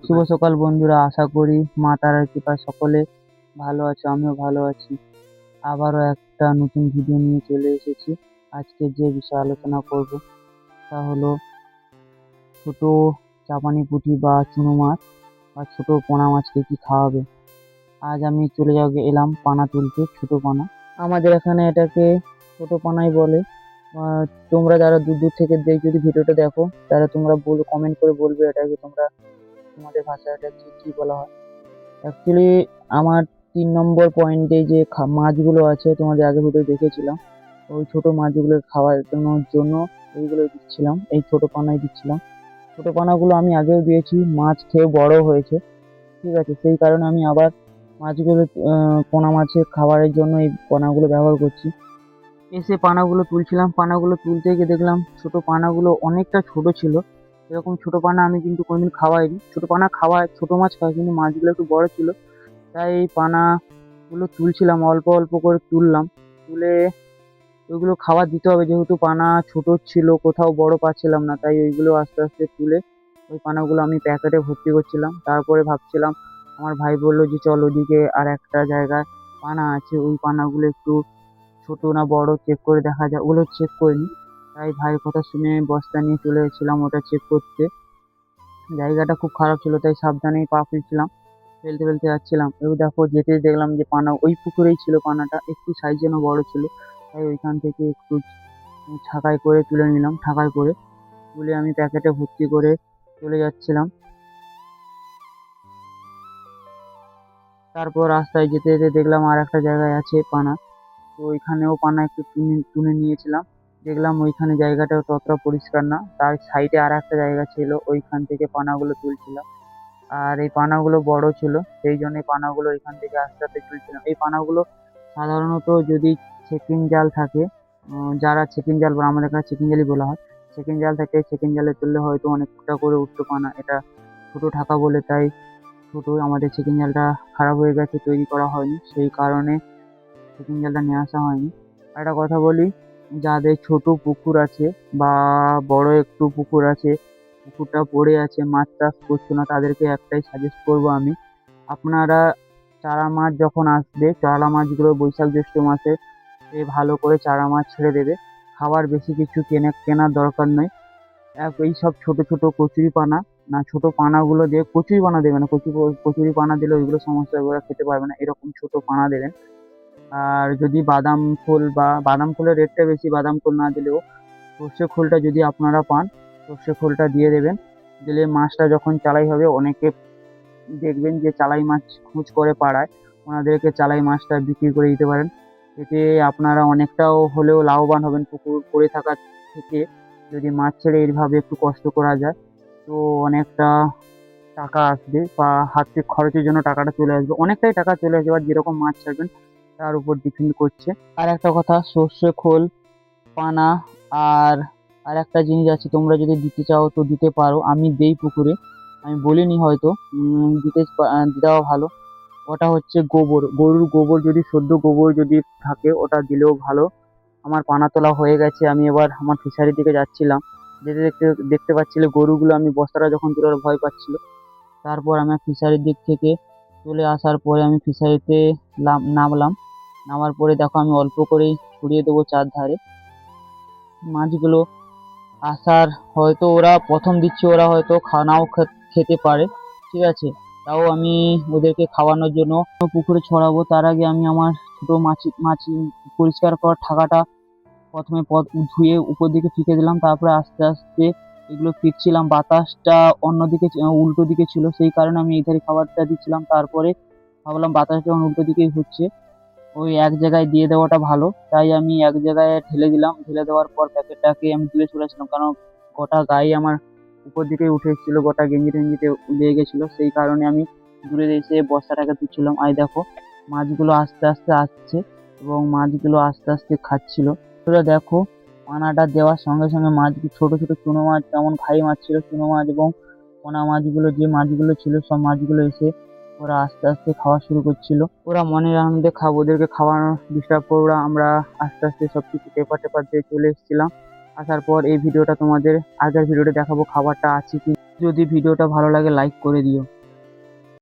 শুভ সকাল বন্ধুরা, আশা করি মা তারার কৃপায় সকলে ভালো আছো। আমিও ভালো আছি। আবারও একটা নতুন ভিডিও নিয়ে চলে এসেছি। আজকে যে বিষয়ে আলোচনা করব তা হলো ছোট চাপানি পুঁটি বা চুনো মাছ বা ছোট পোনা মাছকে কি খাওয়াবে। আজ আমি চলে এলাম পানা তুলতে, ছোট পানা। আমাদের এখানে এটাকে ছোট পানাই বলে। তোমরা যারা দূর দূর থেকে যদি ভিডিওটা দেখো, তারা তোমরা কমেন্ট করে বলবে এটাকে তোমরা তোমাদের ভাষায় এটা কি বলা হয়। অ্যাকচুয়ালি আমার 3 নম্বর পয়েন্টে যে মাছগুলো আছে, তোমাদের আগে ভিডিও দেখেছিলাম, ওই ছোট মাছগুলো খাওয়ানোর জন্য এইগুলো দিচ্ছিলাম, এই ছোট পানাই দিচ্ছিলাম। ছোট পানাগুলো আমি আগেও দিয়েছি, মাছ খেয়ে বড় হয়েছে, ঠিক আছে। সেই কারণে আমি আবার মাছগুলো পোনা মাছের খাবারের জন্য এই পানাগুলো ব্যবহার করছি। এসে পানাগুলো তুলছিলাম, পানাগুলো তুলতে গিয়ে দেখলাম ছোট পানাগুলো অনেকটা ছোট ছিল। এরকম ছোট পানা আমি কিন্তু কোনোদিন খাওয়াইনি। ছোট পানা খাওয়ায়, ছোট মাছ খাওয়াই, কিন্তু মাছগুলো একটু বড় ছিল। তাই এই পানাগুলো তুলছিলাম, অল্প অল্প করে তুললাম। তুলে ওইগুলো খাবার দিতে হবে, যেহেতু পানা ছোট ছিল, কোথাও বড় পাচ্ছিলাম না, তাই ওইগুলো আস্তে আস্তে তুলে ওই পানাগুলো আমি প্যাকেটে ভর্তি করছিলাম। তারপরে ভাবছিলাম, আমার ভাই বললো যে চল ওদিকে আর একটা জায়গায় পানা আছে, ওই পানাগুলো একটু ছোট না বড় চেক করে দেখা যায়। ওগুলো চেক করিনি, তাই ভাইয়ের কথা শুনে বস্তা নিয়ে চলে এসেছিলাম ওটা চেক করতে। জায়গাটা খুব খারাপ ছিল, তাই সাবধানেই পা ফেলছিলাম, ফেলতে ফেলতে যাচ্ছিলাম। এবার দেখো যেতে দেখলাম যে পানা ওই পুকুরেই ছিল। পানাটা একটু সাইজ যেন বড় ছিল, তাই ওইখান থেকে একটু ছাঁকাই করে তুলে নিলাম। ঠাকাই করে তুলে আমি প্যাকেটে ভর্তি করে চলে যাচ্ছিলাম। তারপর রাস্তায় যেতে যেতে দেখলাম আর একটা জায়গায় আছে পানা, তো ওইখানেও পানা একটু তুলে নিয়েছিলাম। দেখলাম ওইখানে জায়গাটা ততটা পরিষ্কার না, তার সাইডে আর একটা জায়গা ছিল, ওইখান থেকে পানাগুলো তুলছিলাম। আর এই পানাগুলো বড় ছিল, সেই জন্য এই পানাগুলো এখান থেকে আস্তে আস্তে তুলছিলাম। এই পানাগুলো সাধারণত যদি চেকিং জাল থাকে, যারা চেকিং জাল বলে, আমাদের এখানে চেকিং জালই বলা হয়, চেকিং জাল থাকে, চেকিং জালে তুললে হয়তো অনেকটা করে উঠতো পানা। এটা ছোট ঠাকা বলে তাই ছোট, আমাদের চেকিং জালটা খারাপ হয়ে গেছে, তৈরি করা হয়নি, সেই কারণে চেকিং জালটা নিয়ে আসা হয়নি। আর একটা কথা বলি, যাদের ছোট পুকুর আছে বা বড় একটু পুকুর আছে, পুকুরটা পড়ে আছে, মাছ চাষ করছো না, তাদেরকে একটাই সাজেস্ট করবো আমি, আপনারা চারা মাছ যখন আসবে, চারা মাছগুলো বৈশাখ জ্যৈষ্ঠ মাসে ভালো করে চারা মাছ ছেড়ে দেবে। খাবার বেশি কিছু কেনার দরকার নেই। এই সব ছোট ছোট কচুরি পানা, না ছোট পানাগুলো দিয়ে, কচুরি পানা দেবে না, কচুরি পানা দিলে ওইগুলো সমস্যা হবে, ওরা খেতে পারবে না, এরকম ছোট পানা দেবেন। আর যদি বাদাম খোল, বা বাদাম খোলের রেটটা বেশি, বাদাম খোল না দিলেও সর্ষে খোলটা যদি আপনারা পান, সর্ষে খোলটা দিয়ে দেবেন। দিলে মাছটা যখন চালাই হবে, অনেকে দেখবেন যে চালাই মাছ খোঁজ করে পাড়ায়, ওনাদেরকে চালাই মাছটা বিক্রি করে দিতে পারেন। এতে আপনারা অনেকটাও হলেও লাভবান হবেন পুকুর পড়ে থাকা থেকে। যদি মাছ ছেড়ে এইভাবে একটু কষ্ট করা যায়, তো অনেকটা টাকা আসবে, বা হাতের খরচের জন্য টাকাটা চলে আসবে, অনেকটাই টাকা চলে আসবে। আর যেরকম মাছ ছাড়বেন তার উপর ডিপেন্ড করছে। আর একটা কথা, সর্ষে খোল, পানা, আর আর একটা জিনিস আছে, তোমরা যদি দিতে চাও তো দিতে পারো, আমি দেই পুকুরে, আমি বলিনি হয়তো, দেওয়া ভালো। ওটা হচ্ছে গোবর, গরুর গোবর, যদি সদ্য গোবর যদি থাকে ওটা দিলেও ভালো। আমার পানা তোলা হয়ে গেছে, আমি এবার আমার ফিশারির দিকে যাচ্ছিলাম, যেতে দেখতে দেখতে পাচ্ছিলে গরুগুলো, আমি বস্তাটা যখন তোলার ভয় পাচ্ছিল। তারপর আমি ফিশারির দিক থেকে চলে আসার পরে আমি ফিশারিতে নামলাম। নামার পরে দেখো আমি অল্প করেই ছড়িয়ে দেবো চারধারে মাছগুলো। আসার হয়তো ওরা প্রথম দিচ্ছে, ওরা হয়তো নাও খেতে পারে, ঠিক আছে। তাও আমি ওদেরকে খাওয়ানোর জন্য পুকুরে ছড়াবো। তার আগে আমি আমার ছোট মাছ পরিষ্কার করার ঠাকাটা প্রথমে ধুয়ে উপর দিকে ফিকে দিলাম, তারপরে আস্তে আস্তে এগুলো ফিকছিলাম। বাতাসটা অন্যদিকে উল্টো দিকে ছিল, সেই কারণে আমি এই ধারে খাবারটা দিচ্ছিলাম। তারপরে ভাবলাম বাতাস যখন উল্টো দিকেই হচ্ছে, ওই এক জায়গায় দিয়ে দেওয়াটা ভালো, তাই আমি এক জায়গায় ঢেলে দিলাম। ঢেলে দেওয়ার পর প্যাকেটটাকে আমি তুলে চলেছিলাম, কারণ গোটা গায়ে আমার উপর দিকে উঠে এসেছিল, গোটা গেঞ্জি টেঞ্জিতে লেগে গেছিলো, সেই কারণে আমি দূরে এসে বস্তাটাকে তুলছিলাম। দেখো মাছগুলো আস্তে আস্তে আসছে, এবং মাছগুলো আস্তে আস্তে খাচ্ছিল। তোরা দেখো পানাটা দেওয়ার সঙ্গে সঙ্গে মাছ, ছোট ছোট চুনো মাছ, যেমন ঘাই মাছ ছিল, চুনো মাছ এবং পোনা মাছগুলো, যে মাছগুলো ছিল সব মাছগুলো এসে ওরা আস্তে আস্তে খাওয়া শুরু করছিল। ওরা মনের আনন্দে ওদেরকে খাওয়ানো ডিস্টার্ব করবো না, আমরা আস্তে আস্তে সবকিছু টেপা টেপা দিয়ে চলে এসেছিলাম। আসার পর এই ভিডিওটা তোমাদের, আগের ভিডিওটা দেখাবো খাবারটা আছে কি। যদি ভিডিওটা ভালো লাগে লাইক করে দিও।